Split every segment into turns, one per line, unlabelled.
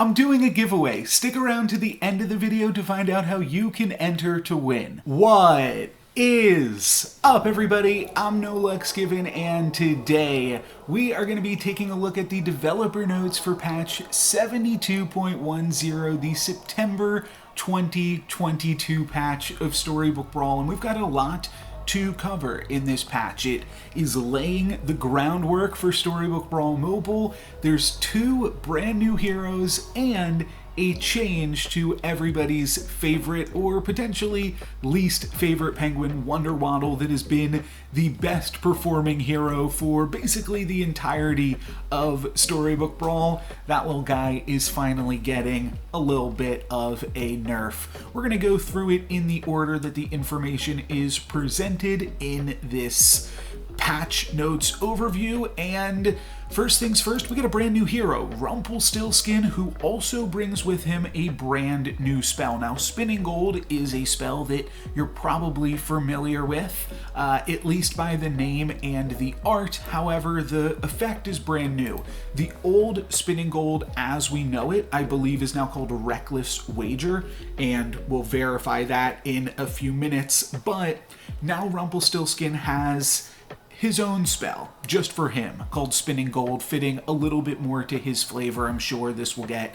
I'm doing a giveaway. Stick around to the end of the video to find out how you can enter to win. What is up, everybody? I'm NoLuxGiven, and today we are going to be taking a look at the developer notes for patch 72.10, the September 2022 patch of Storybook Brawl, and we've got a lot to cover in this patch. It is laying the groundwork for Storybook Brawl Mobile. There's 2 brand new heroes and a change to everybody's favorite or potentially least favorite penguin, Waddle, that has been the best performing hero for basically the entirety of Storybook Brawl. That little guy is finally getting a little bit of a nerf. We're going to go through it in the order that the information is presented in this patch notes overview, and first things first, we got a brand new hero, Rumpelstiltskin, who also brings with him a brand new spell. Now, Spinning Gold is a spell that you're probably familiar with, at least by the name and the art. However, the effect is brand new. The old Spinning Gold, as we know it, I believe is now called Reckless Wager, and we'll verify that in a few minutes, but now Rumpelstiltskin has his own spell, just for him, called Spinning Gold, fitting a little bit more to his flavor. I'm sure this will get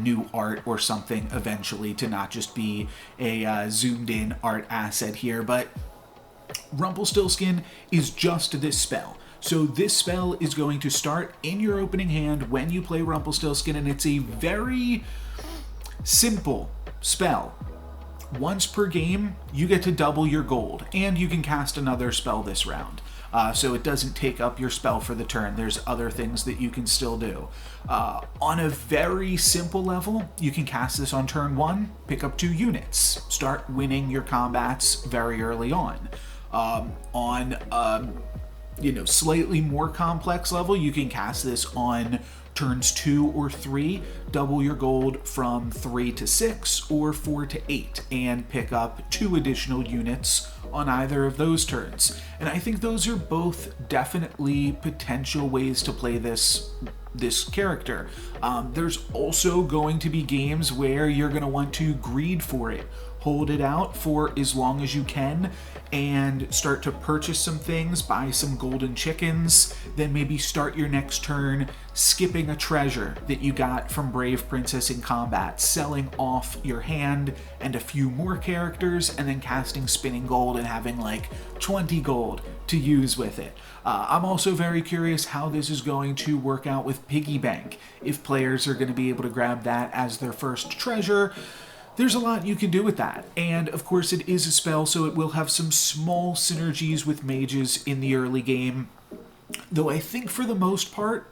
new art or something eventually to not just be a zoomed in art asset here, but Rumpelstiltskin is just this spell. So this spell is going to start in your opening hand when you play Rumpelstiltskin, and it's a very simple spell. Once per game, you get to double your gold, and you can cast another spell this round. So it doesn't take up your spell for the turn. There's other things that you can still do. On a very simple level, you can cast this on turn 1, pick up 2 units, start winning your combats very early on. Slightly more complex level, you can cast this on turns 2 or 3, double your gold from 3 to 6 or 4 to 8, and pick up 2 additional units on either of those turns. And I think those are both definitely potential ways to play this character. There's also going to be games where you're going to want to greed for it. Hold it out for as long as you can and start to purchase some things, buy some golden chickens, then maybe start your next turn skipping a treasure that you got from Brave Princess in combat, selling off your hand and a few more characters, and then casting Spinning Gold and having like 20 gold to use with it. I'm also very curious how this is going to work out with Piggy Bank. If players are going to be able to grab that as their first treasure, there's a lot you can do with that. And of course it is a spell, so it will have some small synergies with mages in the early game. Though I think for the most part,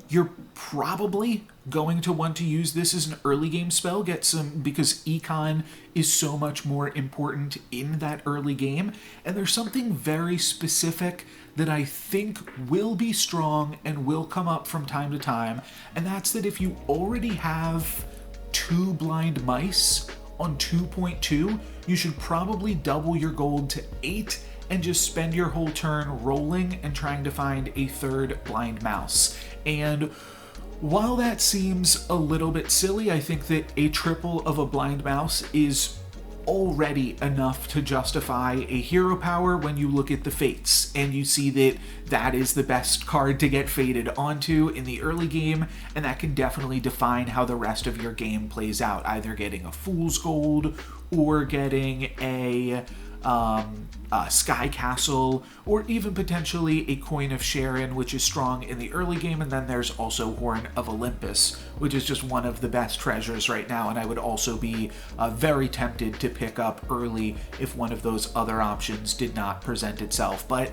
you're probably going to want to use this as an early game spell, because econ is so much more important in that early game. And there's something very specific that I think will be strong and will come up from time to time. And that's that if you already have 2 blind mice on 2.2, you should probably double your gold to 8 and just spend your whole turn rolling and trying to find a 3rd blind mouse. And while that seems a little bit silly, I think that a triple of a blind mouse is already enough to justify a hero power when you look at the fates and you see that that is the best card to get fated onto in the early game, and that can definitely define how the rest of your game plays out, either getting a fool's gold or getting a Sky Castle, or even potentially a Coin of Sharon, which is strong in the early game. And then there's also Horn of Olympus, which is just one of the best treasures right now, and I would also be very tempted to pick up early if one of those other options did not present itself. But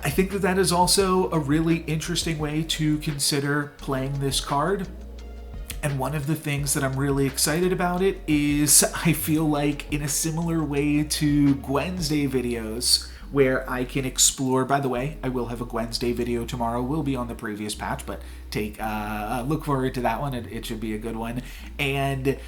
I think that that is also a really interesting way to consider playing this card. And one of the things that I'm really excited about it is I feel like in a similar way to Wednesday videos, where I can explore. By the way, I will have a Wednesday video tomorrow. Will be on the previous patch, but look forward to that one. It should be a good one. And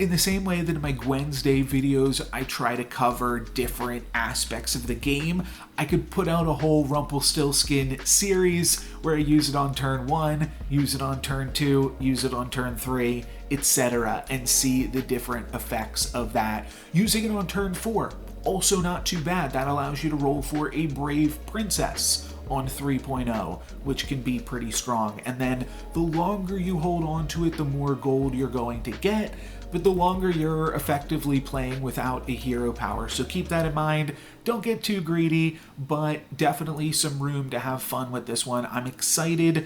In the same way that in my Wednesday videos, I try to cover different aspects of the game, I could put out a whole Rumpelstiltskin series where I use it on turn 1, use it on turn 2, use it on turn 3, etc., and see the different effects of that. Using it on turn 4, also not too bad. That allows you to roll for a Brave Princess on 3.0, which can be pretty strong. And then the longer you hold on to it, the more gold you're going to get, but the longer you're effectively playing without a hero power. So keep that in mind. Don't get too greedy, but definitely some room to have fun with this one. I'm excited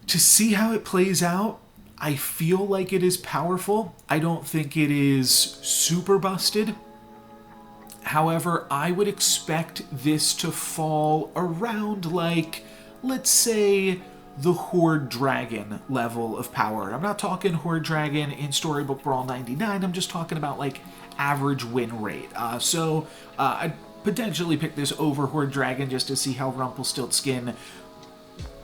to see how it plays out. I feel like it is powerful. I don't think it is super busted. However, I would expect this to fall around, like, let's say, the Horde Dragon level of power. I'm not talking Horde Dragon in Storybook Brawl 99, I'm just talking about, like, average win rate. So I'd potentially pick this over Horde Dragon just to see how Rumpelstiltskin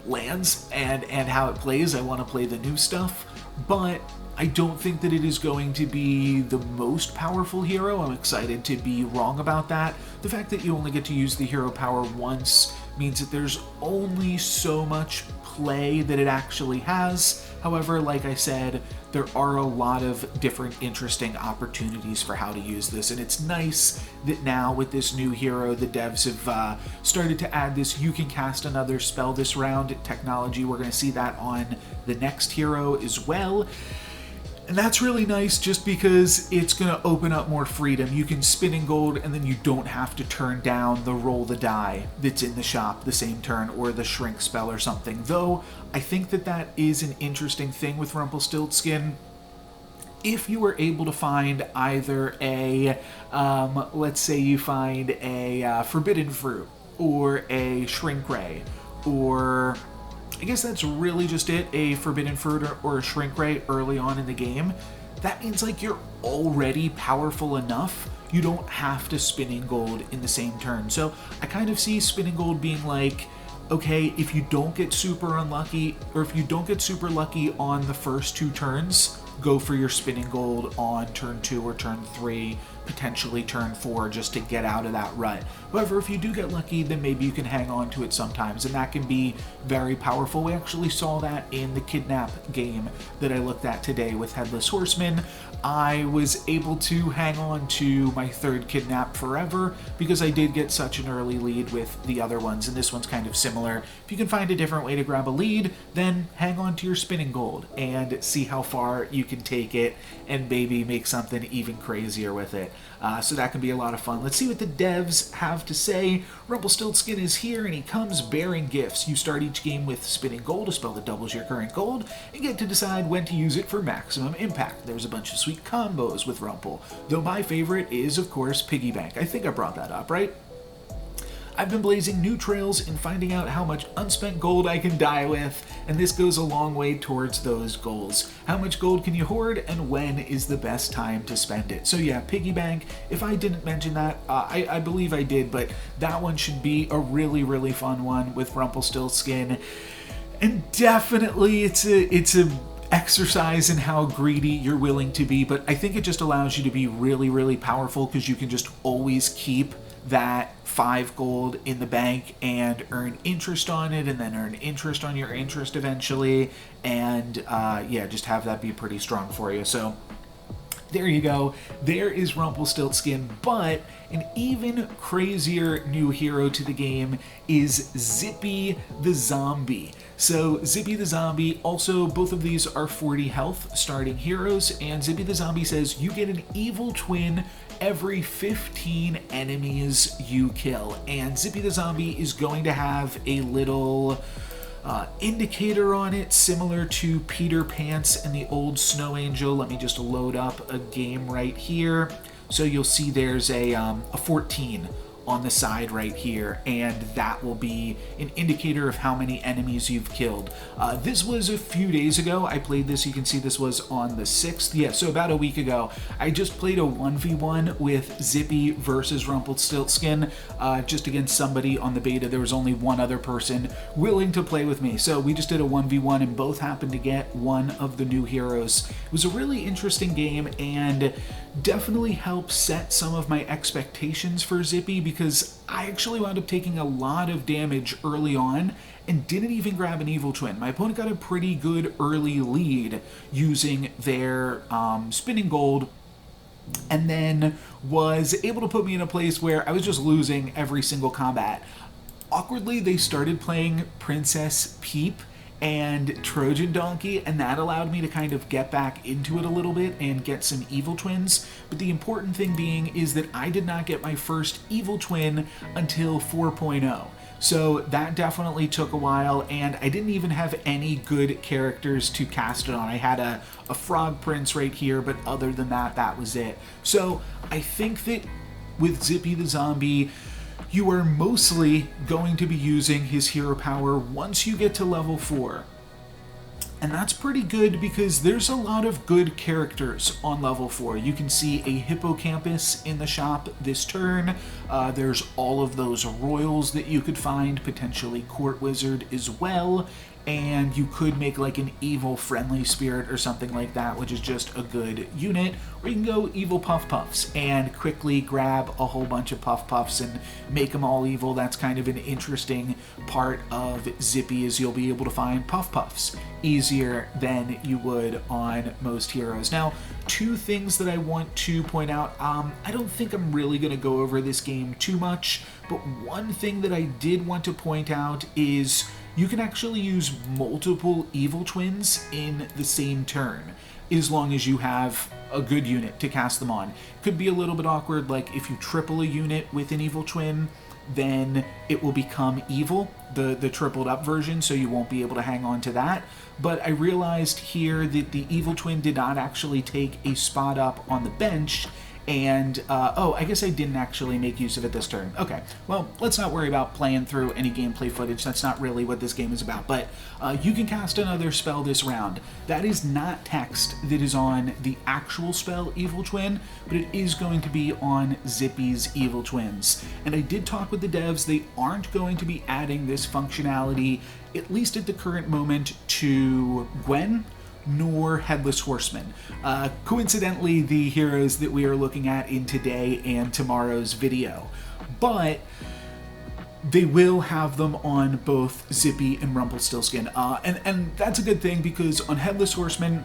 lands and how it plays. I want to play the new stuff, but I don't think that it is going to be the most powerful hero. I'm excited to be wrong about that. The fact that you only get to use the hero power once means that there's only so much play that it actually has. However, like I said, there are a lot of different interesting opportunities for how to use this, and it's nice that now with this new hero, the devs have started to add this you can cast another spell this round technology. We're going to see that on the next hero as well. And that's really nice just because it's going to open up more freedom. You can spin in gold and then you don't have to turn down the roll the die that's in the shop the same turn, or the shrink spell or something. Though I think that that is an interesting thing with Rumpelstiltskin. If you were able to find either a, let's say you find a forbidden fruit or a shrink ray, or I guess that's really just it, a forbidden fruit or a shrink ray early on in the game, that means like you're already powerful enough. You don't have to spin in gold in the same turn. So I kind of see spinning gold being like, okay, if you don't get super unlucky, or if you don't get super lucky on the first 2 turns, go for your spinning gold on turn 2 or turn 3, potentially turn 4, just to get out of that rut. However, if you do get lucky, then maybe you can hang on to it sometimes, and that can be very powerful. We actually saw that in the Kidnap game that I looked at today with Headless Horseman. I was able to hang on to my 3rd Kidnap forever because I did get such an early lead with the other ones, and this one's kind of similar. If you can find a different way to grab a lead, then hang on to your spinning gold and see how far you can take it and maybe make something even crazier with it. So that can be a lot of fun. Let's see what the devs have to say. Rumpelstiltskin is here and he comes bearing gifts. You start each game with spinning gold, a spell that doubles your current gold, and get to decide when to use it for maximum impact. There's a bunch of sweet combos with Rumpel, though my favorite is, of course, Piggy Bank. I think I brought that up, right? I've been blazing new trails and finding out how much unspent gold I can die with, and this goes a long way towards those goals. How much gold can you hoard, and when is the best time to spend it? So yeah, Piggy Bank, if I didn't mention that, I believe I did, but that one should be a really, really fun one with Rumpelstiltskin. And definitely it's a exercise in how greedy you're willing to be, but I think it just allows you to be really, really powerful because you can just always keep that 5 gold in the bank and earn interest on it, and then earn interest on your interest eventually, and yeah, just have that be pretty strong for you. So there you go. There is Rumpelstiltskin, but an even crazier new hero to the game is Zippy the Zombie. So Zippy the Zombie, also both of these are 40 health starting heroes, and Zippy the Zombie says you get an evil twin every 15 enemies you kill. And Zippy the Zombie is going to have a little indicator on it similar to Peter Pants and the old Snow Angel. Let me just load up a game right here. So you'll see there's a 14 on the side right here, and that will be an indicator of how many enemies you've killed. This was a few days ago. I played this. You can see this was on the 6th. Yeah, so about a week ago. I just played a 1v1 with Zippy versus Rumpelstiltskin, just against somebody on the beta. There was only one other person willing to play with me. So we just did a 1v1 and both happened to get one of the new heroes. It was a really interesting game and definitely helped set some of my expectations for Zippy, because I actually wound up taking a lot of damage early on and didn't even grab an evil twin. My opponent got a pretty good early lead using their spinning gold, and then was able to put me in a place where I was just losing every single combat. Awkwardly, they started playing Princess Peep and Trojan Donkey, and that allowed me to kind of get back into it a little bit and get some evil twins. But the important thing being is that I did not get my first evil twin until 4.0. So that definitely took a while, and I didn't even have any good characters to cast it on. I had a frog prince right here, but other than that, that was it. So I think that with Zippy the Zombie, you are mostly going to be using his hero power once you get to level 4. And that's pretty good because there's a lot of good characters on level 4. You can see a hippocampus in the shop this turn. There's all of those royals that you could find, potentially court wizard as well. And you could make like an evil friendly spirit or something like that, which is just a good unit. Or you can go evil puff puffs and quickly grab a whole bunch of puff puffs and make them all evil. That's kind of an interesting part of Zippy, is you'll be able to find puff puffs easier than you would on most heroes. Now, two things that I want to point out. I don't think I'm really going to go over this game too much, but one thing that I did want to point out is you can actually use multiple evil twins in the same turn, as long as you have a good unit to cast them on. Could be a little bit awkward, like if you triple a unit with an evil twin, then it will become evil, the tripled up version, so you won't be able to hang on to that. But I realized here that the evil twin did not actually take a spot up on the bench, and, oh, I guess I didn't actually make use of it this turn. Okay, well, let's not worry about playing through any gameplay footage. That's not really what this game is about. But you can cast another spell this round. That is not text that is on the actual spell Evil Twin, but it is going to be on Zippy's Evil Twins. And I did talk with the devs. They aren't going to be adding this functionality, at least at the current moment, to Gwen nor Headless Horseman. Coincidentally, the heroes that we are looking at in today and tomorrow's video. But they will have them on both Zippy and Rumpelstiltskin. And that's a good thing, because on Headless Horseman,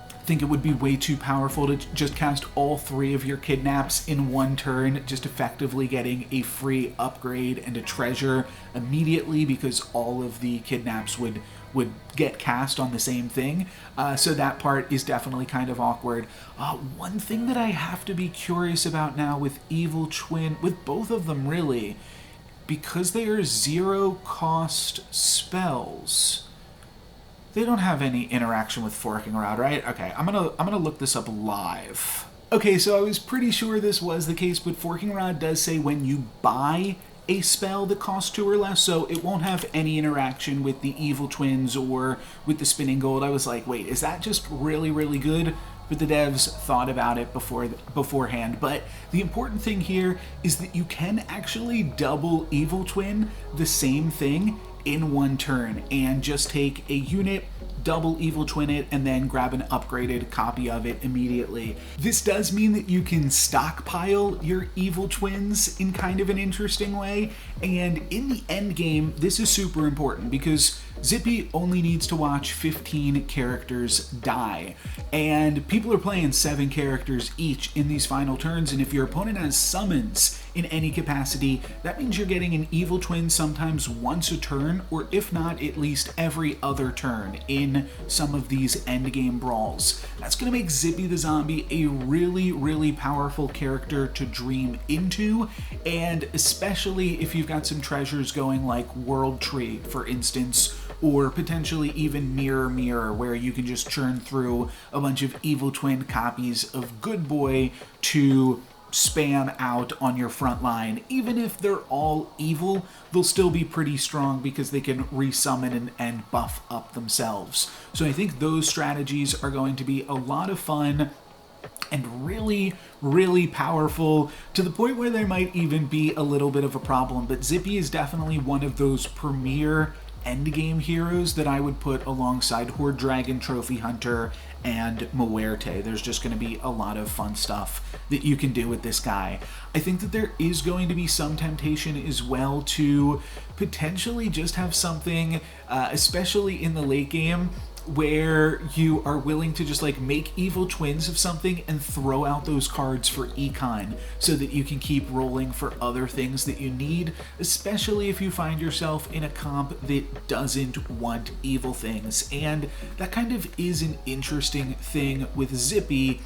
I think it would be way too powerful to just cast all 3 of your kidnaps in one turn, just effectively getting a free upgrade and a treasure immediately, because all of the kidnaps would get cast on the same thing. So that part is definitely kind of awkward. One thing that I have to be curious about now with Evil Twin, with both of them really, because they are 0 cost spells, they don't have any interaction with Forking Rod, right? Okay, I'm gonna look this up live. Okay, so I was pretty sure this was the case, but Forking Rod does say when you buy a spell that costs 2 or less, so it won't have any interaction with the Evil Twins or with the Spinning Gold. I was like, wait, is that just really, really good? But the devs thought about it beforehand. But the important thing here is that you can actually double Evil Twin the same thing in one turn, and just take a unit, double Evil Twin it, and then grab an upgraded copy of it immediately. This does mean that you can stockpile your Evil Twins in kind of an interesting way, and in the end game, this is super important, because Zippy only needs to watch 15 characters die, and people are playing 7 characters each in these final turns, and if your opponent has summons in any capacity, that means you're getting an Evil Twin sometimes once a turn, or if not, at least every other turn in some of these endgame brawls. That's going to make Zippy the Zombie a really, really powerful character to dream into, and especially if you've got some treasures going like World Tree, for instance, or potentially even Mirror, where you can just churn through a bunch of Evil Twin copies of Good Boy to spam out on your front line. Even if they're all evil, they'll still be pretty strong because they can resummon and buff up themselves. So I think those strategies are going to be a lot of fun and really, really powerful, to the point where they might even be a little bit of a problem. But Zippy is definitely one of those premier endgame heroes that I would put alongside Horde Dragon, Trophy Hunter, and Muerte. There's just going to be a lot of fun stuff that you can do with this guy. I think that there is going to be some temptation as well to potentially just have something, especially in the late game, where you are willing to just like make evil twins of something and throw out those cards for econ so that you can keep rolling for other things that you need, especially if you find yourself in a comp that doesn't want evil things. And that kind of is an interesting thing with Zippy,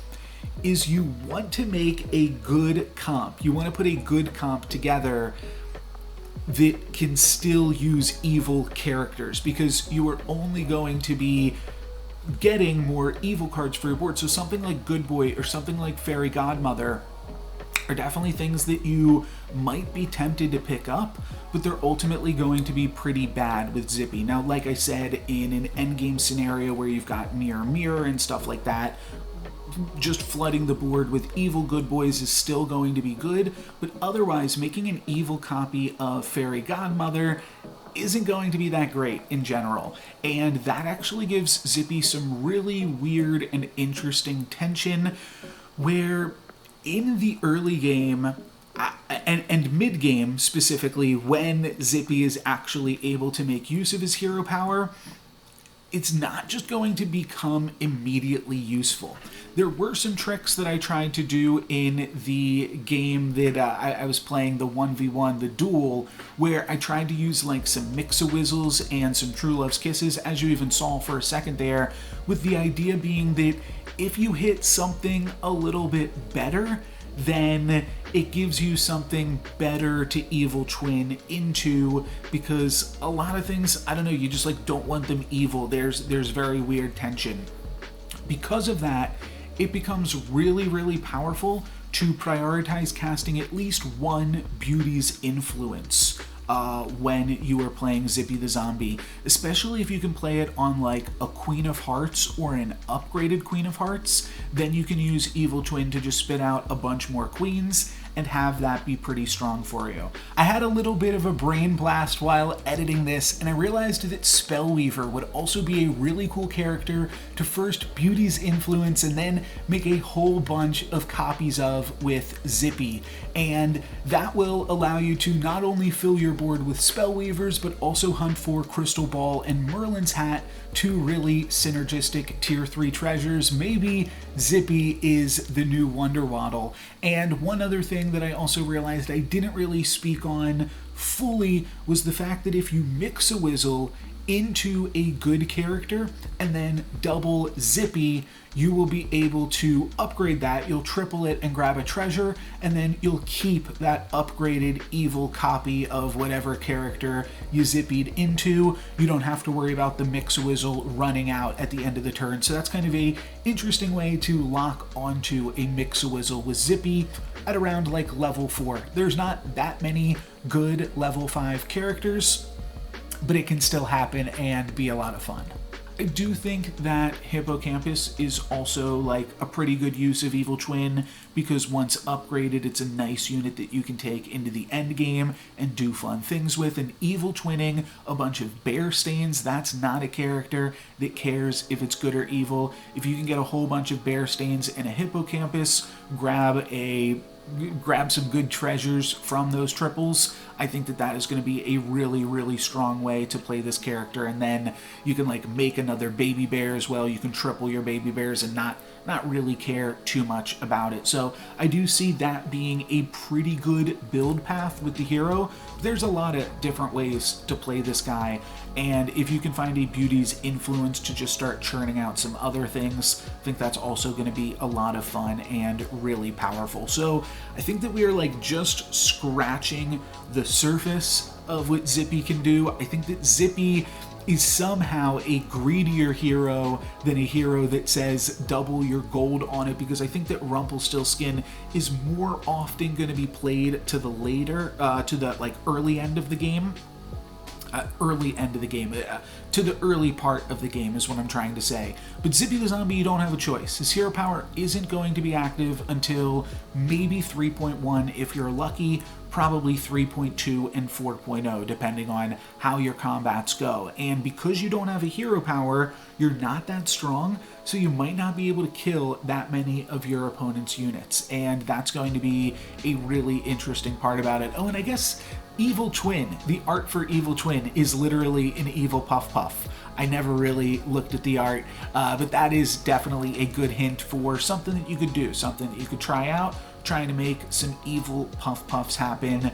is you want to make a good comp. You want to put a good comp together that can still use evil characters, because you are only going to be getting more evil cards for your board. So something like Good Boy or something like Fairy Godmother are definitely things that you might be tempted to pick up, but they're ultimately going to be pretty bad with Zippy. Now, like I said, in an endgame scenario where you've got Mirror Mirror and stuff like that, just flooding the board with evil good boys is still going to be good, but otherwise making an evil copy of Fairy Godmother isn't going to be that great in general. And that actually gives Zippy some really weird and interesting tension, where in the early game and mid-game specifically, when Zippy is actually able to make use of his hero power, it's not just going to become immediately useful. There were some tricks that I tried to do in the game that I was playing, the 1v1, the duel, where I tried to use like some Mix-a-Whizzles and some True Love's Kisses, as you even saw for a second there, with the idea being that if you hit something a little bit better, then it gives you something better to evil twin into, because a lot of things, I don't know, you just like don't want them evil. There's very weird tension. Because of that, it becomes really, really powerful to prioritize casting at least one Beauty's Influence when you are playing Zippy the Zombie, especially if you can play it on like a Queen of Hearts or an upgraded Queen of Hearts. Then you can use Evil Twin to just spit out a bunch more queens and have that be pretty strong for you. I had a little bit of a brain blast while editing this, and I realized that Spellweaver would also be a really cool character to first Beauty's Influence and then make a whole bunch of copies of with Zippy. And that will allow you to not only fill your board with Spellweavers, but also hunt for Crystal Ball and Merlin's Hat, two really synergistic tier 3 treasures. Maybe Zippy is the new Wonder Waddle. And one other thing that I also realized I didn't really speak on fully was the fact that if you Mix-a-Whizzle into a good character and then double Zippy, you will be able to upgrade that. You'll triple it and grab a treasure, and then you'll keep that upgraded evil copy of whatever character you Zippied into. You don't have to worry about the Mix-a-Whizzle running out at the end of the turn. So that's kind of a interesting way to lock onto a Mix-a-Whizzle with Zippy at around like level 4. There's not that many good level 5 characters, but it can still happen and be a lot of fun. I do think that Hippocampus is also like a pretty good use of Evil Twin, because once upgraded, it's a nice unit that you can take into the end game and do fun things with. And Evil Twinning a bunch of Bear Stains, that's not a character that cares if it's good or evil. If you can get a whole bunch of Bear Stains and a Hippocampus, grab some good treasures from those triples, I think that that is going to be a really, really strong way to play this character. And then you can like make another baby bear as well. You can triple your baby bears and not really care too much about it. So I do see that being a pretty good build path with the hero. There's a lot of different ways to play this guy, and if you can find a Beauty's Influence to just start churning out some other things, I think that's also going to be a lot of fun and really powerful. So I think that we are like just scratching the surface of what Zippy can do. I think that Zippy is somehow a greedier hero than a hero that says double your gold on it, because I think that Rumpelstiltskin is more often going to be played to the later, to the like early end of the game. To the early part of the game is what I'm trying to say. But Zippy the Zombie, you don't have a choice. His hero power isn't going to be active until maybe 3.1 if you're lucky, probably 3.2 and 4.0 depending on how your combats go. And because you don't have a hero power, you're not that strong, so you might not be able to kill that many of your opponent's units. And that's going to be a really interesting part about it. Oh, and I guess Evil Twin, the art for Evil Twin is literally an evil Puff Puff. I never really looked at the art, but that is definitely a good hint for something that you could do, something that you could try out, trying to make some evil Puff Puffs happen.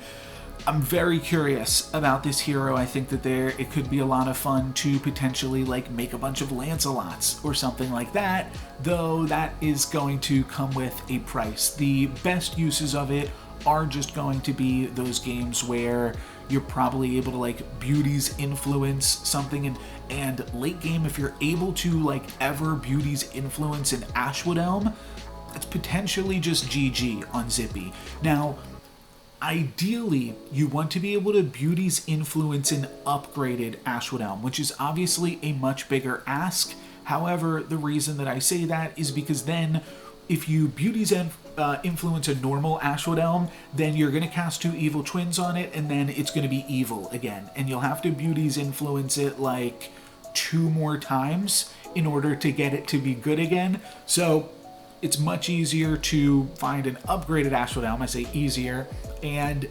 I'm very curious about this hero. I think that it could be a lot of fun to potentially like make a bunch of Lancelots or something like that, though that is going to come with a price. The best uses of it are just going to be those games where you're probably able to like Beauty's influence something, and late game, if you're able to like ever Beauty's influence an Ashwood Elm, it's potentially just GG on Zippy. Now, ideally, you want to be able to Beauty's influence an upgraded Ashwood Elm, which is obviously a much bigger ask. However, the reason that I say that is because then if you Beauty's influence a normal Ashwood Elm, then you're going to cast 2 Evil Twins on it, and then it's going to be evil again. And you'll have to Beauty's influence it like 2 more times in order to get it to be good again. So it's much easier to find an upgraded Ashwood Elm. I say easier. And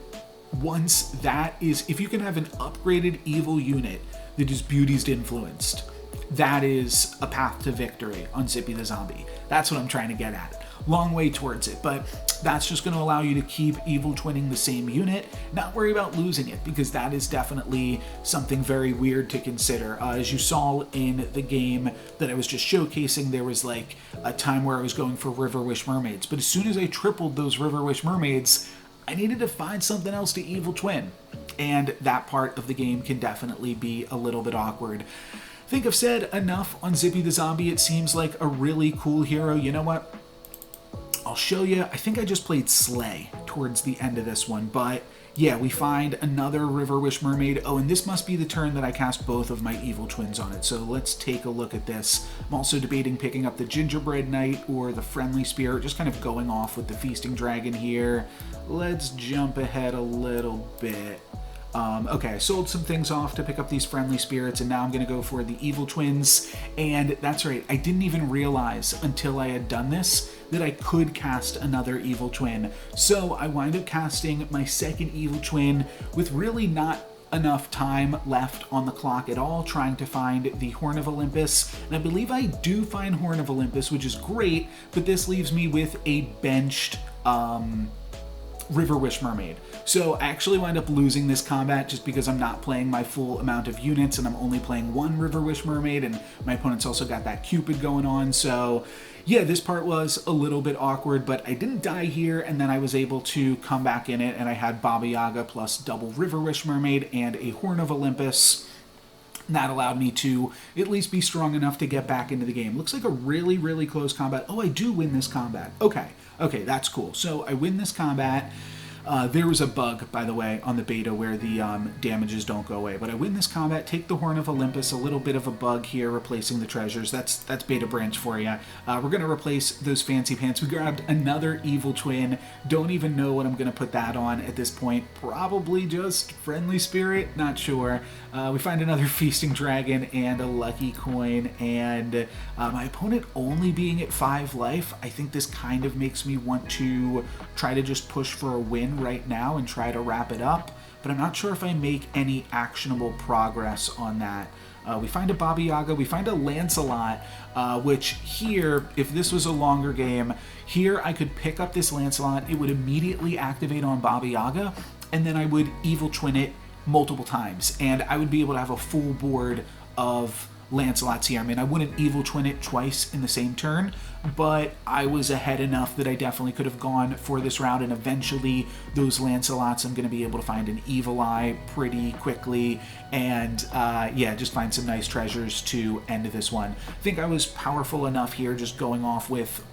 once that is, if you can have an upgraded evil unit that is Beauty's influenced, that is a path to victory on Zippy the Zombie. That's what I'm trying to get at. Long way towards it, but that's just going to allow you to keep Evil Twinning the same unit, not worry about losing it, because that is definitely something very weird to consider. As you saw in the game that I was just showcasing, there was like a time where I was going for River Wish Mermaids, but as soon as I tripled those River Wish Mermaids, I needed to find something else to Evil Twin, and that part of the game can definitely be a little bit awkward. I think I've said enough on Zippy the Zombie. It seems like a really cool hero. You know what? I'll show you. I think I just played Slay towards the end of this one, but yeah, we find another River Wish Mermaid. Oh, and this must be the turn that I cast both of my Evil Twins on it, so let's take a look at this. I'm also debating picking up the Gingerbread Knight or the Friendly Spirit, just kind of going off with the Feasting Dragon here. Let's jump ahead a little bit. Okay, I sold some things off to pick up these Friendly Spirits, and now I'm going to go for the Evil Twins. And that's right, I didn't even realize until I had done this that I could cast another Evil Twin. So I wind up casting my second Evil Twin with really not enough time left on the clock at all, trying to find the Horn of Olympus. And I believe I do find Horn of Olympus, which is great, but this leaves me with a benched River Wish Mermaid. So I actually wind up losing this combat just because I'm not playing my full amount of units and I'm only playing 1 River Wish Mermaid, and my opponent's also got that Cupid going on. So yeah, this part was a little bit awkward, but I didn't die here, and then I was able to come back in it, and I had Baba Yaga plus double River Wish Mermaid and a Horn of Olympus. That allowed me to at least be strong enough to get back into the game. Looks like a really, really close combat. Oh, I do win this combat. Okay, that's cool. So I win this combat. There was a bug, by the way, on the beta where the damages don't go away. But I win this combat, take the Horn of Olympus, a little bit of a bug here, replacing the treasures. That's beta branch for you. We're going to replace those fancy pants. We grabbed another Evil Twin. Don't even know what I'm going to put that on at this point. Probably just Friendly Spirit, not sure. We find another Feasting Dragon and a Lucky Coin, and my opponent only being at 5 life, I think this kind of makes me want to try to just push for a win right now and try to wrap it up, but I'm not sure if I make any actionable progress on that. We find a Baba Yaga, we find a Lancelot, which here, if this was a longer game, here I could pick up this Lancelot, it would immediately activate on Baba Yaga, and then I would Evil Twin it multiple times, and I would be able to have a full board of Lancelots here. I mean, I wouldn't Evil Twin it twice in the same turn, but I was ahead enough that I definitely could have gone for this route, and eventually those Lancelots I'm going to be able to find an Evil Eye pretty quickly, and yeah, just find some nice treasures to end this one. I think I was powerful enough here just going off with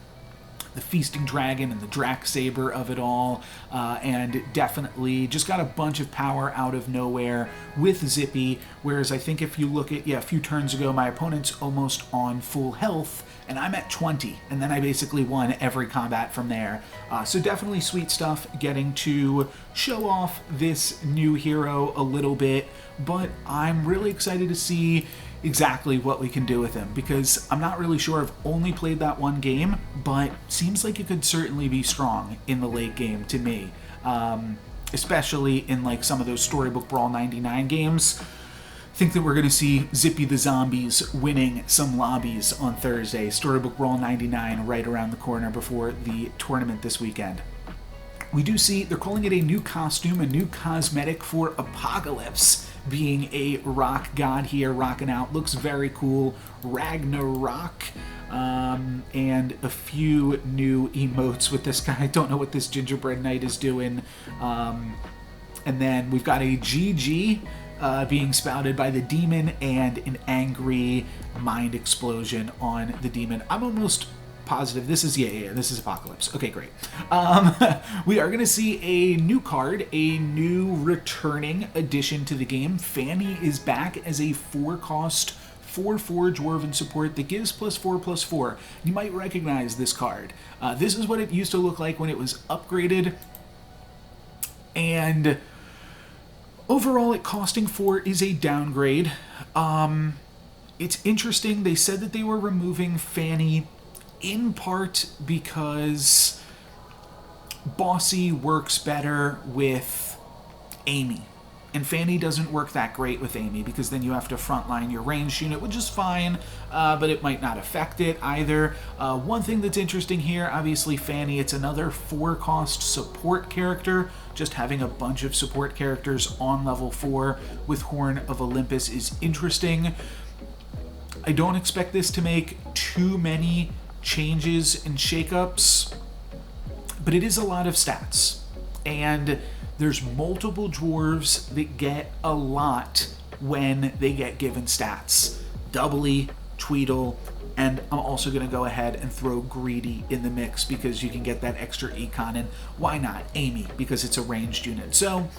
the Feasting Dragon and the Drac Saber of it all, and definitely just got a bunch of power out of nowhere with Zippy, whereas I think if you look at, a few turns ago, my opponent's almost on full health, and I'm at 20, and then I basically won every combat from there. So definitely sweet stuff getting to show off this new hero a little bit, but I'm really excited to see exactly what we can do with him, because I'm not really sure. I've only played that one game, but seems like it could certainly be strong in the late game to me, especially in like some of those Storybook Brawl 99 games. I think that we're going to see Zippy the Zombies winning some lobbies on Thursday. Storybook Brawl 99 right around the corner before the tournament this weekend. We do see they're calling it a new costume, a new cosmetic for Apocalypse, being a rock god here, rocking out. Looks very cool. Ragnarok. And a few new emotes with this guy. I don't know what this gingerbread knight is doing. And then we've got a GG being spouted by the demon, and an angry mind explosion on the demon. I'm almost positive this is this is Apocalypse. Okay, great. We are going to see a new card, a new returning addition to the game. Fanny is back as a 4-cost 4/4 Dwarven support that gives +4/+4. You might recognize this card. This is what it used to look like when it was upgraded, and overall it costing 4 is a downgrade. It's interesting. They said that they were removing Fanny in part because Bossy works better with Amy, and Fanny doesn't work that great with Amy because then you have to frontline your ranged unit, which is fine, but it might not affect it either. One thing that's interesting here, obviously Fanny, it's another 4-cost support character. Just having a bunch of support characters on level 4 with Horn of Olympus is interesting. I don't expect this to make too many changes and shakeups, but it is a lot of stats, and there's multiple dwarves that get a lot when they get given stats. Doubly, Tweedle, and I'm also going to go ahead and throw Greedy in the mix because you can get that extra econ, and why not Amy, because it's a ranged unit. So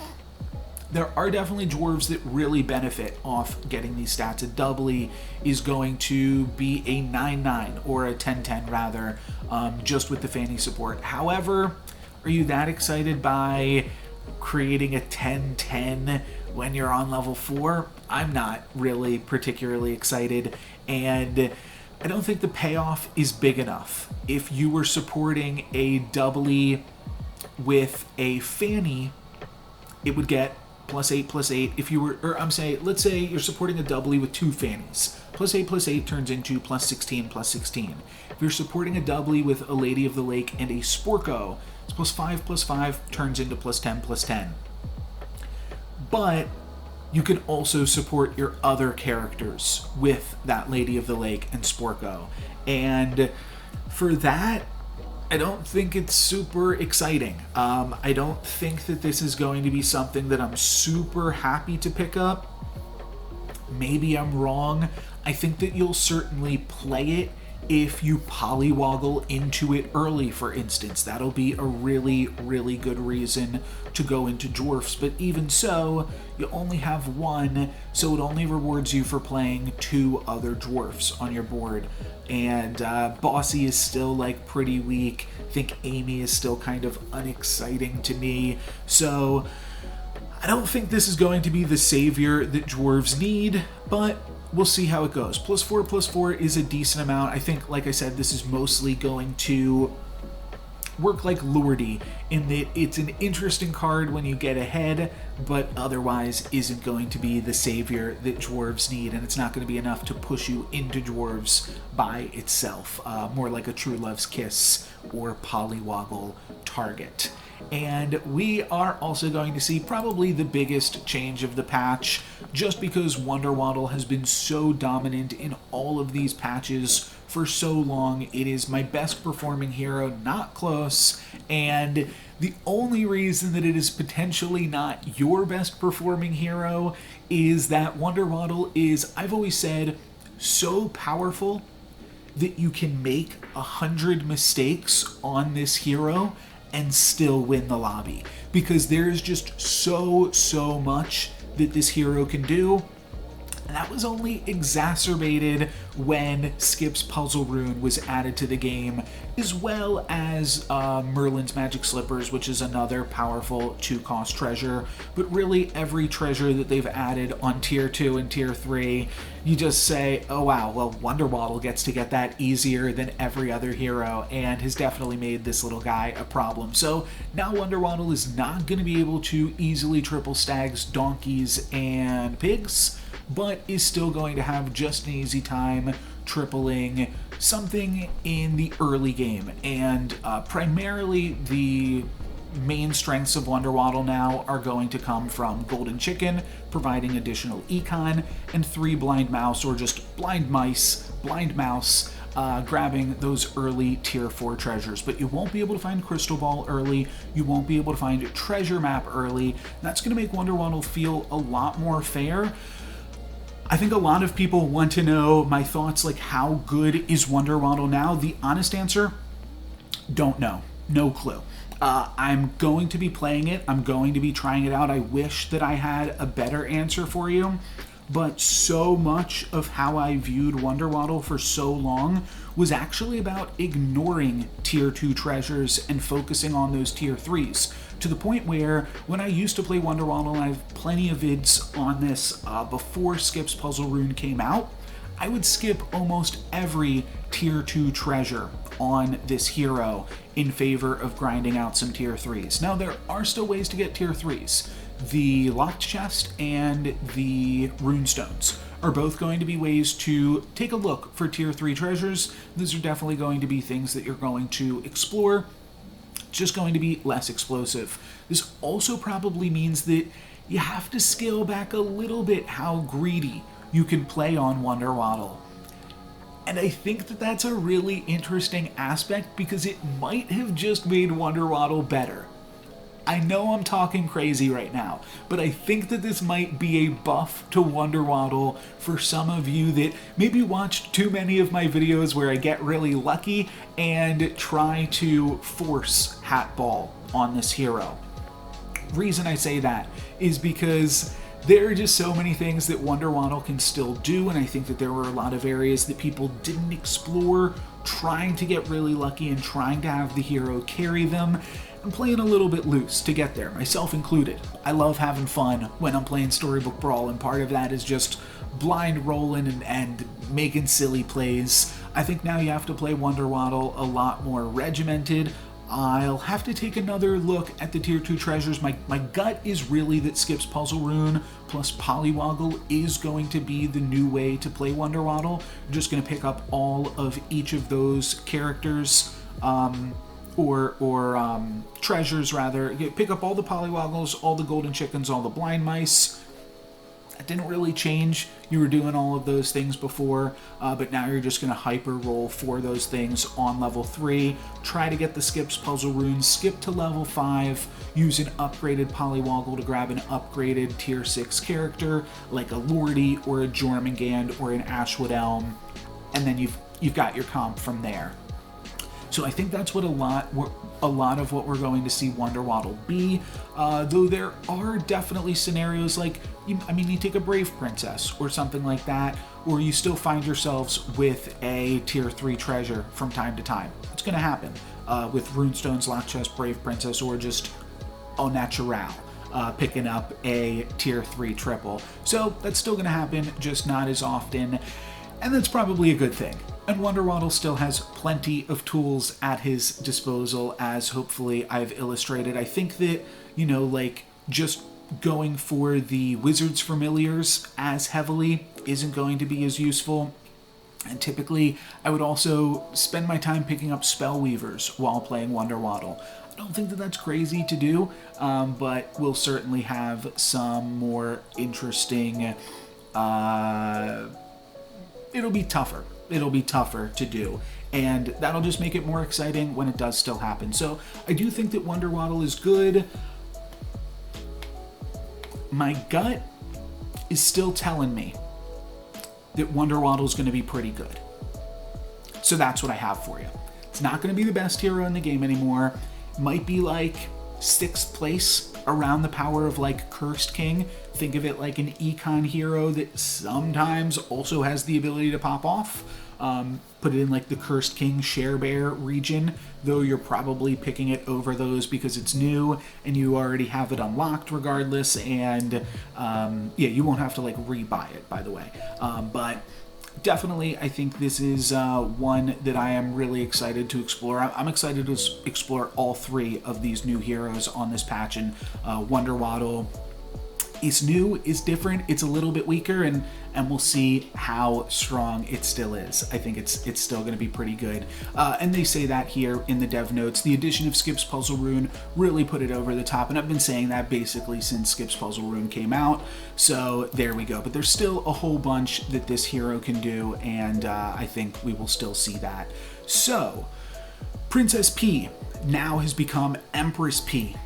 there are definitely dwarves that really benefit off getting these stats. A doubly is going to be a 9/9 or a 10/10 rather, just with the Fanny support. However, are you that excited by creating a 10/10 when you're on level 4? I'm not really particularly excited, and I don't think the payoff is big enough. If you were supporting a doubly with a Fanny, it would get +8/+8. If you were, or I'm saying, let's say you're supporting a doubly with 2 Fannies. +8/+8 turns into +16/+16. If you're supporting a doubly with a Lady of the Lake and a Sporko, it's +5/+5 turns into +10/+10. But you can also support your other characters with that Lady of the Lake and Sporko. And for that, I don't think it's super exciting. I don't think that this is going to be something that I'm super happy to pick up. Maybe I'm wrong. I think that you'll certainly play it if you polywoggle into it early, for instance. That'll be a really, really good reason to go into dwarfs. But even so, you only have 1, so it only rewards you for playing 2 other dwarfs on your board. And Bossy is still like pretty weak. I think Amy is still kind of unexciting to me. So I don't think this is going to be the savior that dwarves need, but we'll see how it goes. +4/+4 is a decent amount. I think, like I said, this is mostly going to work like Lordy in that it's an interesting card when you get ahead, but otherwise isn't going to be the savior that dwarves need, and it's not going to be enough to push you into dwarves by itself. More like a True Love's Kiss or Polywoggle target. And we are also going to see probably the biggest change of the patch, just because Waddle has been so dominant in all of these patches for so long. It is my best performing hero, not close, and the only reason that it is potentially not your best performing hero is that Wonder Waddle is, I've always said, so powerful that you can make 100 mistakes on this hero and still win the lobby. Because there's just so much that this hero can do. And that was only exacerbated when Skip's Puzzle Rune was added to the game, as well as Merlin's Magic Slippers, which is another powerful 2-cost treasure. But really, every treasure that they've added on Tier 2 and Tier 3, you just say, oh wow, well, Wonder Waddle gets to get that easier than every other hero, and has definitely made this little guy a problem. So now Wonder Waddle is not going to be able to easily triple stags, donkeys, and pigs, but is still going to have just an easy time tripling something in the early game. And primarily the main strengths of Wonder Waddle now are going to come from Golden Chicken, providing additional econ, and 3 Blind Mouse, or just Blind Mouse, grabbing those early Tier 4 treasures. But you won't be able to find Crystal Ball early, you won't be able to find Treasure Map early. That's going to make Wonder Waddle feel a lot more fair. I think a lot of people want to know my thoughts, like how good is Wonder Waddle now? The honest answer, don't know. No clue. I'm going to be playing it. I'm going to be trying it out. I wish that I had a better answer for you, but so much of how I viewed Wonder Waddle for so long was actually about ignoring Tier 2 treasures and focusing on those Tier 3s. To the point where, when I used to play Wonder Waddle, and I have plenty of vids on this before Skip's Puzzle Rune came out, I would skip almost every Tier 2 treasure on this hero in favor of grinding out some Tier 3s. Now, there are still ways to get Tier 3s. The Locked Chest and the Runestones are both going to be ways to take a look for Tier 3 treasures. These are definitely going to be things that you're going to explore, just going to be less explosive. This also probably means that you have to scale back a little bit how greedy you can play on Wonder Waddle. And I think that that's a really interesting aspect, because it might have just made Wonder Waddle better. I know I'm talking crazy right now, but I think that this might be a buff to Wonder Waddle for some of you that maybe watched too many of my videos where I get really lucky and try to force Hat Ball on this hero. Reason I say that is because there are just so many things that Wonder Waddle can still do, and I think that there were a lot of areas that people didn't explore, trying to get really lucky and trying to have the hero carry them. I'm playing a little bit loose to get there, myself included. I love having fun when I'm playing Storybook Brawl, and part of that is just blind rolling and making silly plays. I think now you have to play Wonder Waddle a lot more regimented. I'll have to take another look at the Tier 2 treasures. My gut is really that Skip's Puzzle Rune plus Polywoggle is going to be the new way to play Wonder Waddle. You're just going to pick up all of each of those characters, treasures rather. You pick up all the Polywoggles, all the Golden Chickens, all the Blind Mice. That didn't really change. You were doing all of those things before, but now you're just going to hyper roll for those things on level 3. Try to get the Skip's Puzzle Rune, skip to level 5, use an upgraded Polywoggle to grab an upgraded Tier 6 character, like a Lordy or a Jormungand or an Ashwood Elm, and then you've got your comp from there. So I think that's what a lot of what we're going to see Wonder Waddle be, though there are definitely scenarios like, you take a Brave Princess or something like that, or you still find yourselves with a Tier 3 treasure from time to time. It's going to happen with Runestones, Lock Chest, Brave Princess, or just au naturel, picking up a Tier 3 triple. So that's still going to happen, just not as often, and that's probably a good thing. And Wonder Waddle still has plenty of tools at his disposal, as hopefully I've illustrated. I think that, just going for the Wizard's Familiars as heavily isn't going to be as useful. And typically, I would also spend my time picking up Spellweavers while playing Wonder Waddle. I don't think that that's crazy to do, but we'll certainly have some more interesting... it'll be tougher it'll be tougher to do. And that'll just make it more exciting when it does still happen. So I do think that Wonder Waddle is good. My gut is still telling me that Wonder Waddle is going to be pretty good. So that's what I have for you. It's not going to be the best hero in the game anymore. Might be like 6th place around the power of like Cursed King. Think of it like an econ hero that sometimes also has the ability to pop off. Put it in like the Cursed King Share Bear region, though you're probably picking it over those because it's new and you already have it unlocked regardless, and yeah, you won't have to like rebuy it, by the way. But definitely, I think this is one that I am really excited to explore. I'm excited to explore all 3 of these new heroes on this patch, and Wonder Waddle is new, is different, it's a little bit weaker, and we'll see how strong it still is. I think it's still going to be pretty good. And they say that here in the dev notes. The addition of Skip's Puzzle Rune really put it over the top, and I've been saying that basically since Skip's Puzzle Rune came out, so there we go. But there's still a whole bunch that this hero can do, and I think we will still see that. So, Princess P now has become Empress P.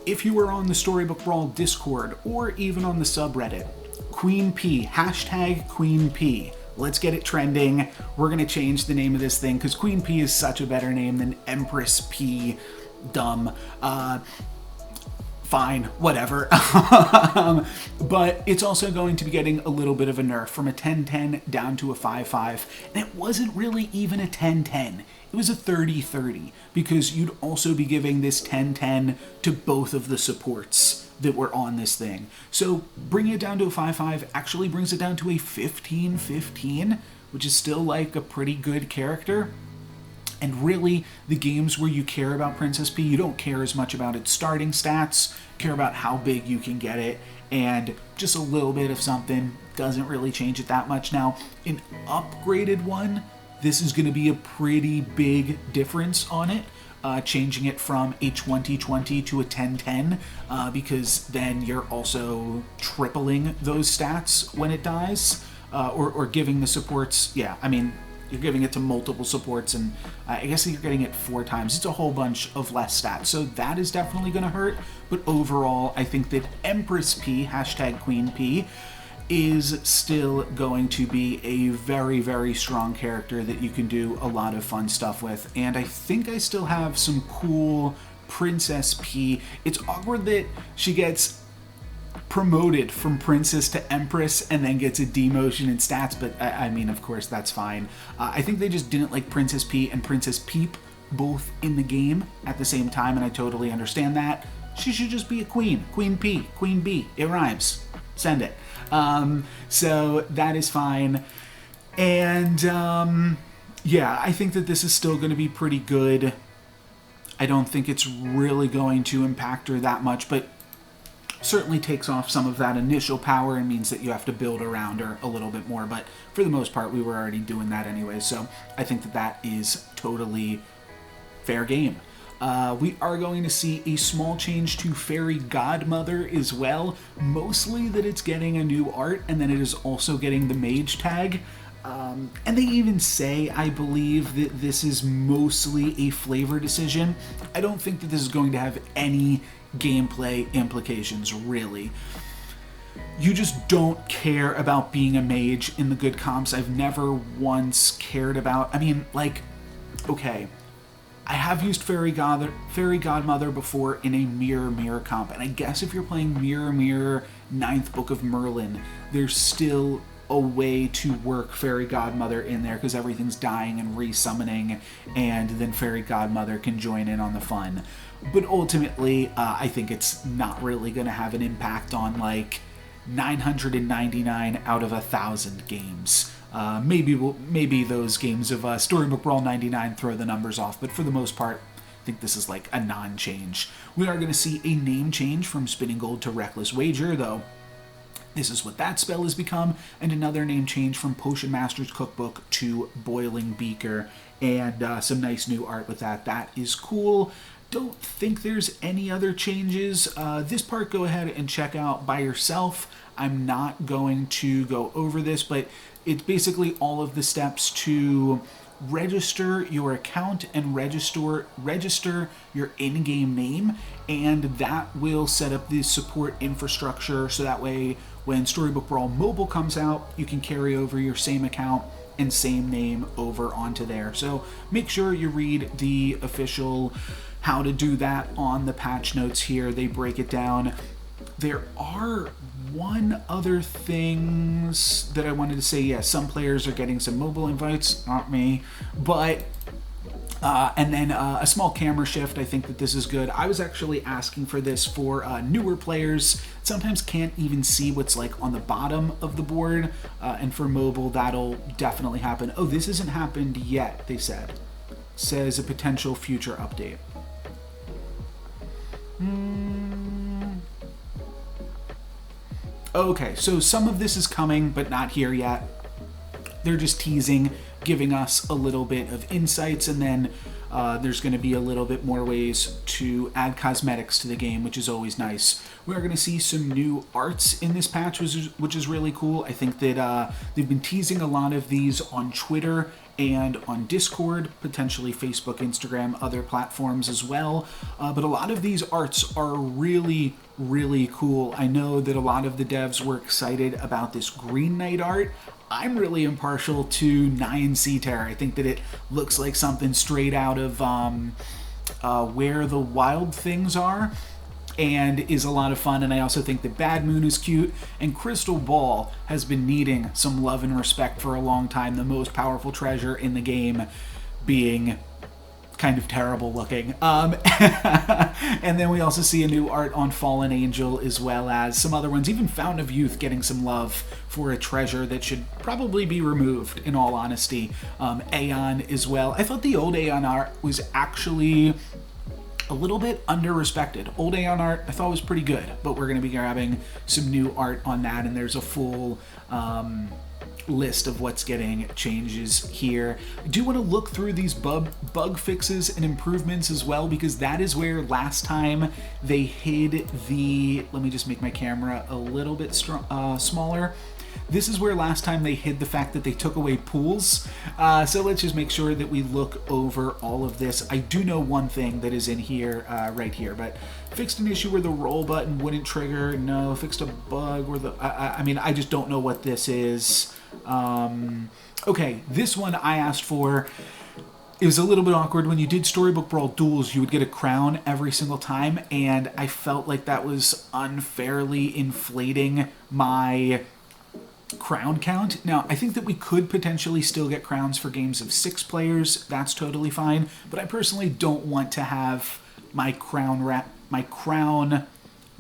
If you are on the Storybook Brawl Discord or even on the subreddit, Queen P, hashtag Queen P. Let's get it trending. We're going to change the name of this thing because Queen P is such a better name than Empress P. Dumb. Fine, whatever. But it's also going to be getting a little bit of a nerf from a 10-10 down to a 5-5. And it wasn't really even a 10-10. It was a 30-30 because you'd also be giving this 10-10 to both of the supports that were on this thing. So bringing it down to a 5-5 actually brings it down to a 15-15, which is still like a pretty good character. And really, the games where you care about Princess P, you don't care as much about its starting stats, care about how big you can get it, and just a little bit of something doesn't really change it that much. Now, an upgraded one, this is going to be a pretty big difference on it, changing it from a 20-20 to a 10-10, because then you're also tripling those stats when it dies, or giving the supports, yeah, I mean, you're giving it to multiple supports, and I guess you're getting it 4 times. It's a whole bunch of less stats, so that is definitely going to hurt. But overall, I think that Empress P, hashtag Queen P, is still going to be a very, very strong character that you can do a lot of fun stuff with. And I think I still have some cool Princess P. It's awkward that she gets promoted from Princess to Empress and then gets a demotion in stats, but I mean, of course, that's fine. I think they just didn't like Princess P and Princess Peep both in the game at the same time, and I totally understand that. She should just be a queen. Queen P, Queen B. It rhymes. Send it. So that is fine. And yeah, I think that this is still going to be pretty good. I don't think it's really going to impact her that much, but certainly takes off some of that initial power and means that you have to build around her a little bit more, but for the most part we were already doing that anyway, so I think that that is totally fair game. We are going to see a small change to Fairy Godmother as well, mostly that it's getting a new art and then it is also getting the mage tag. And they even say, I believe, that this is mostly a flavor decision. I don't think that this is going to have any gameplay implications, really. You just don't care about being a mage in the good comps. I've never once cared about, I mean, like, okay, I have used Fairy Godmother before in a Mirror comp, and I guess if you're playing Mirror 9th Book of Merlin, there's still a way to work Fairy Godmother in there because everything's dying and resummoning, and then Fairy Godmother can join in on the fun. But ultimately, I think it's not really going to have an impact on like 999 out of 1,000 games. Maybe those games of Storybook Brawl 99 throw the numbers off, but for the most part, I think this is like a non-change. We are going to see a name change from Spinning Gold to Reckless Wager, though. This is what that spell has become, and another name change from Potion Master's Cookbook to Boiling Beaker, and some nice new art with that. That is cool. Don't think there's any other changes. This part, go ahead and check out by yourself. I'm not going to go over this, but It's basically all of the steps to register your account and register your in-game name, and that will set up the support infrastructure so that way when Storybook Brawl Mobile comes out, you can carry over your same account and same name over onto there. So make sure you read the official how to do that on the patch notes here. They break it down. There are one other things that I wanted to say. Yeah, some players are getting some mobile invites, not me, but and then a small camera shift. I think that this is good. I was actually asking for this for newer players. Sometimes can't even see what's like on the bottom of the board, and for mobile that'll definitely happen. Oh, this hasn't happened yet, they said. Says a potential future update. Okay, so some of this is coming, but not here yet. They're just teasing, giving us a little bit of insights, and then there's going to be a little bit more ways to add cosmetics to the game, which is always nice. We are going to see some new arts in this patch, which is really cool. I think that they've been teasing a lot of these on Twitter and on Discord, potentially Facebook, Instagram, other platforms as well. But a lot of these arts are really, really cool. I know that a lot of the devs were excited about this Green Knight art. I'm really impartial to Nyan Sea Terror. I think that it looks like something straight out of Where the Wild Things Are, and is a lot of fun. And I also think that Bad Moon is cute, and Crystal Ball has been needing some love and respect for a long time, the most powerful treasure in the game being kind of terrible looking. And then we also see a new art on Fallen Angel, as well as some other ones, even Fountain of Youth getting some love for a treasure that should probably be removed, in all honesty. Aeon as well. I thought the old Aeon art was actually a little bit under-respected. Old Aeon art I thought was pretty good, but we're going to be grabbing some new art on that, and there's a full list of what's getting changes here. I do want to look through these bug fixes and improvements as well, because that is where last time they hid the... Let me just make my camera a little bit smaller. This is where last time they hid the fact that they took away pools. So let's just make sure that we look over all of this. I do know one thing that is in here, right here, but fixed an issue where the roll button wouldn't trigger. No, fixed a bug where the... I mean, I just don't know what this is. Okay, this one I asked for. It was a little bit awkward. When you did Storybook Brawl duels, you would get a crown every single time, and I felt like that was unfairly inflating my crown count. Now, I think that we could potentially still get crowns for games of 6 players. That's totally fine, but I personally don't want to have my crown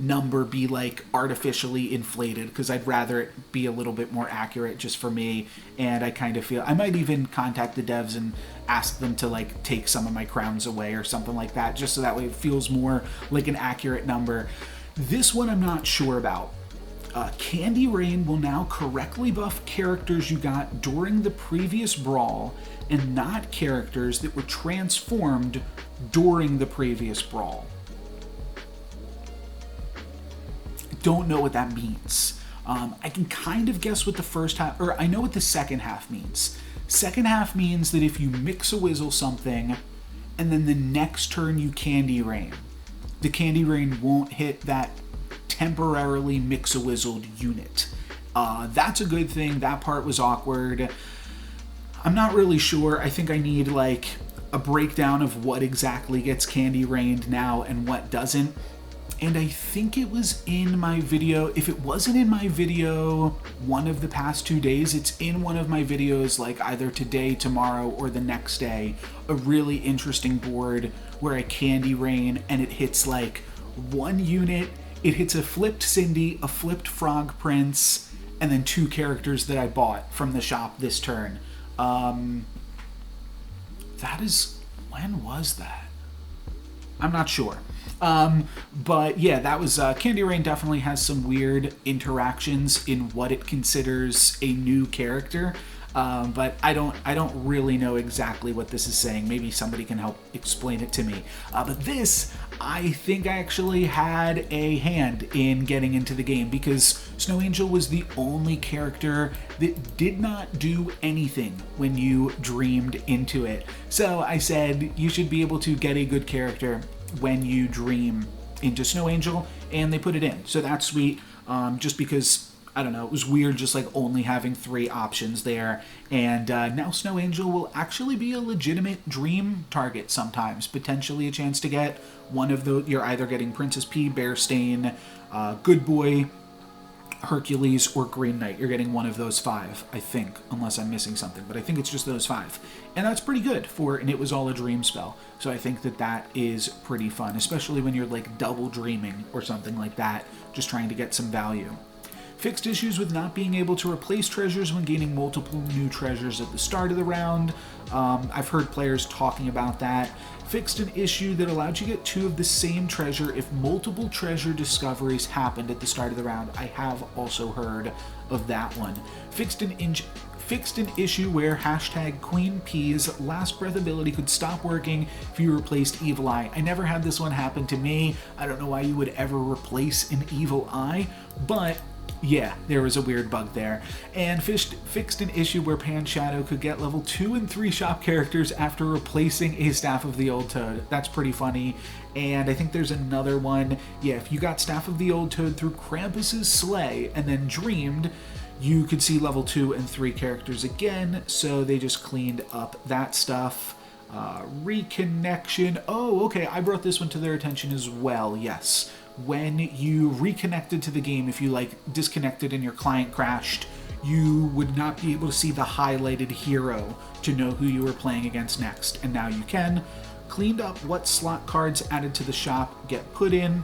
number be like artificially inflated, because I'd rather it be a little bit more accurate just for me. And I kind of feel I might even contact the devs and ask them to like take some of my crowns away or something like that, just so that way it feels more like an accurate number. This one I'm not sure about. Candy Rain will now correctly buff characters you got during the previous brawl, and not characters that were transformed during the previous brawl. Don't know what that means. I can kind of guess what the first half, or I know what the second half means. Second half means that if you Mix-a-Wizzle something, and then the next turn you Candy Rain, the Candy Rain won't hit that temporarily Mix-a-Wizzled unit. That's a good thing. That part was awkward. I'm not really sure. I think I need like a breakdown of what exactly gets Candy Rained now and what doesn't. And I think it was in my video. If it wasn't in my video one of the past 2 days, it's in one of my videos like either today, tomorrow, or the next day. A really interesting board where I Candy Rain and it hits like one unit. It hits a flipped Cindy, a flipped Frog Prince, and then 2 characters that I bought from the shop this turn. That is... when was that? I'm not sure. But yeah, that was... Candy Rain definitely has some weird interactions in what it considers a new character. but I don't really know exactly what this is saying. Maybe somebody can help explain it to me. But this, I think I actually had a hand in getting into the game, because Snow Angel was the only character that did not do anything when you dreamed into it. So I said you should be able to get a good character when you dream into Snow Angel, and they put it in. So that's sweet, just because, I don't know, it was weird just like only having 3 options there. And now Snow Angel will actually be a legitimate dream target sometimes. Potentially a chance to get one of the, you're either getting Princess P, Bearstain, Good Boy, Hercules, or Green Knight. You're getting one of those 5, I think, unless I'm missing something, but I think it's just those 5. And that's pretty good for, and it was all a dream spell. So I think that that is pretty fun, especially when you're like double dreaming or something like that, just trying to get some value. Fixed issues with not being able to replace treasures when gaining multiple new treasures at the start of the round. I've heard players talking about that. Fixed an issue that allowed you to get 2 of the same treasure if multiple treasure discoveries happened at the start of the round. I have also heard of that one. Fixed an issue where hashtag Queen P's last breath ability could stop working if you replaced Evil Eye. I never had this one happen to me. I don't know why you would ever replace an Evil Eye, but yeah, there was a weird bug there. And fixed an issue where Pan Shadow could get level 2 and 3 shop characters after replacing a Staff of the Old Toad. That's pretty funny. And I think there's another one. Yeah, if you got Staff of the Old Toad through Krampus's sleigh and then dreamed, you could see level 2 and 3 characters again. So they just cleaned up that stuff. Reconnection. Oh, okay, I brought this one to their attention as well, yes. When you reconnected to the game, if you like disconnected and your client crashed, you would not be able to see the highlighted hero to know who you were playing against next. And now you can. Cleaned up what slot cards added to the shop get put in.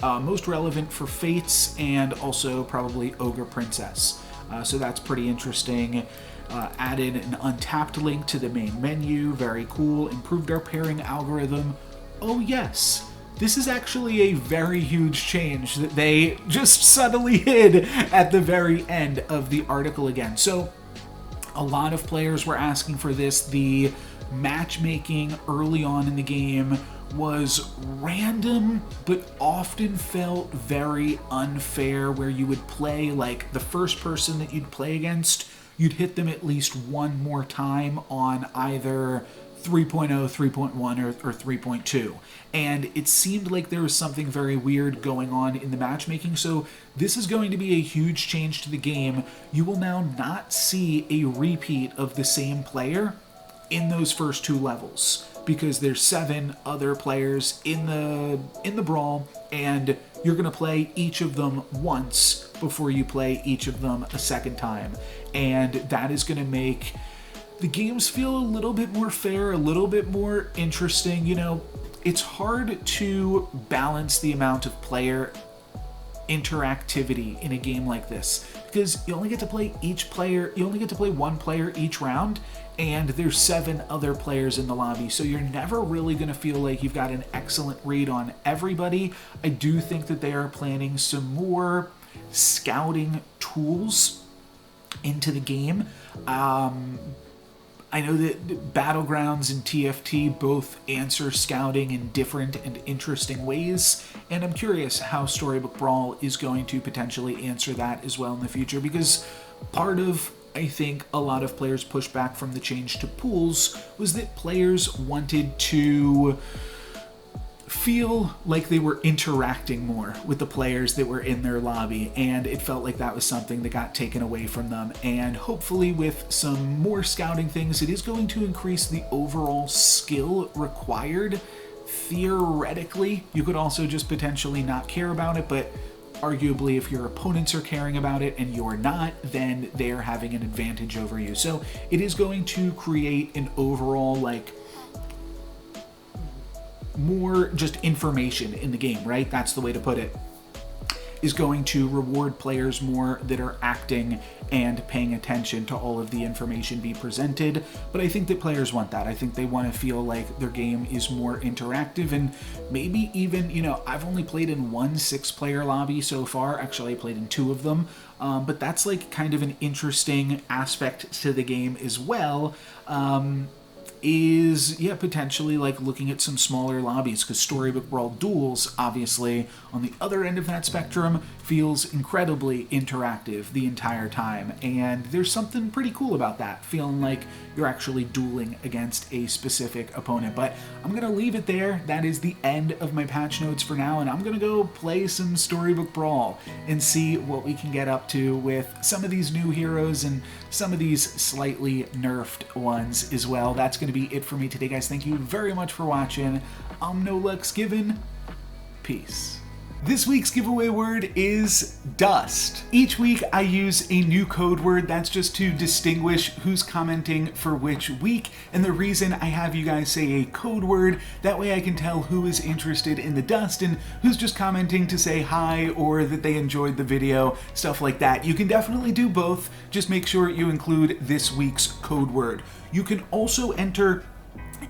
Most relevant for Fates and also probably Ogre Princess. So that's pretty interesting. Added an untapped link to the main menu. Very cool. Improved our pairing algorithm. Oh yes. This is actually a very huge change that they just subtly hid at the very end of the article again. So a lot of players were asking for this. The matchmaking early on in the game was random, but often felt very unfair, where you would play like the first person that you'd play against, you'd hit them at least one more time on either 3.0, 3.1, or 3.2. And it seemed like there was something very weird going on in the matchmaking. So this is going to be a huge change to the game. You will now not see a repeat of the same player in those first 2 levels, because there's 7 other players in the brawl, and you're going to play each of them once before you play each of them a second time. And that is going to make the games feel a little bit more fair, a little bit more interesting. You know, it's hard to balance the amount of player interactivity in a game like this, because you only get to play one player each round, and there's 7 other players in the lobby, so you're never really going to feel like you've got an excellent read on everybody. I do think that they are planning some more scouting tools into the game. I know that Battlegrounds and TFT both answer scouting in different and interesting ways, and I'm curious how Storybook Brawl is going to potentially answer that as well in the future, because part of, I think, a lot of players' pushback from the change to pools was that players wanted to feel like they were interacting more with the players that were in their lobby, and it felt like that was something that got taken away from them. And hopefully with some more scouting things, it is going to increase the overall skill required. Theoretically, you could also just potentially not care about it, but arguably if your opponents are caring about it and you're not, then they are having an advantage over you. So it is going to create an overall, like, more just information in the game, right? That's the way to put it. is going to reward players more that are acting and paying attention to all of the information be presented. But I think that players want that. I think they want to feel like their game is more interactive, and maybe even, you know, I've only played in one 6-player lobby so far. Actually, I played in 2 of them. But that's like kind of an interesting aspect to the game as well. Is, yeah, potentially like looking at some smaller lobbies, because Storybook Brawl Duels, obviously, on the other end of that spectrum, feels incredibly interactive the entire time, and there's something pretty cool about that, feeling like you're actually dueling against a specific opponent. But I'm gonna leave it there. That is the end of my patch notes for now, and I'm gonna go play some Storybook Brawl and see what we can get up to with some of these new heroes and some of these slightly nerfed ones as well. That's gonna be it for me today, guys. Thank you very much for watching. I'm No Lux Given. Peace. This week's giveaway word is dust. Each week I use a new code word. That's just to distinguish who's commenting for which week, and the reason I have you guys say a code word, that way I can tell who is interested in the dust and who's just commenting to say hi or that they enjoyed the video, stuff like that. You can definitely do both. Just make sure you include this week's code word. You can also enter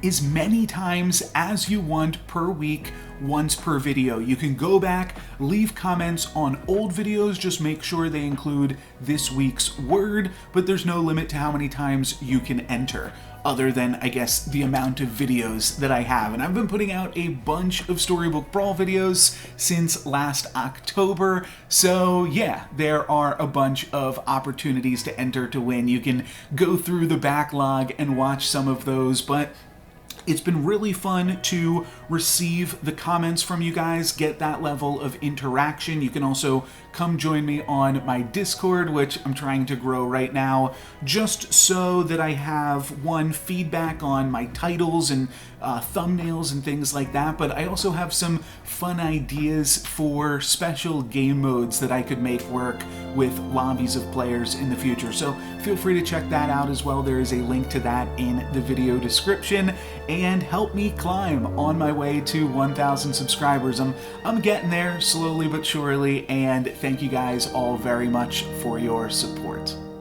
as many times as you want per week, once per video. You can go back, leave comments on old videos, just make sure they include this week's word, but there's no limit to how many times you can enter, other than, I guess, the amount of videos that I have. And I've been putting out a bunch of Storybook Brawl videos since last October, so yeah, there are a bunch of opportunities to enter to win. You can go through the backlog and watch some of those, but it's been really fun to receive the comments from you guys, get that level of interaction. You can also come join me on my Discord, which I'm trying to grow right now, just so that I have, feedback on my titles and thumbnails and things like that, but I also have some fun ideas for special game modes that I could make work with lobbies of players in the future. So feel free to check that out as well. There is a link to that in the video description, and help me climb on my way to 1,000 subscribers. I'm getting there slowly but surely, and thank you guys all very much for your support.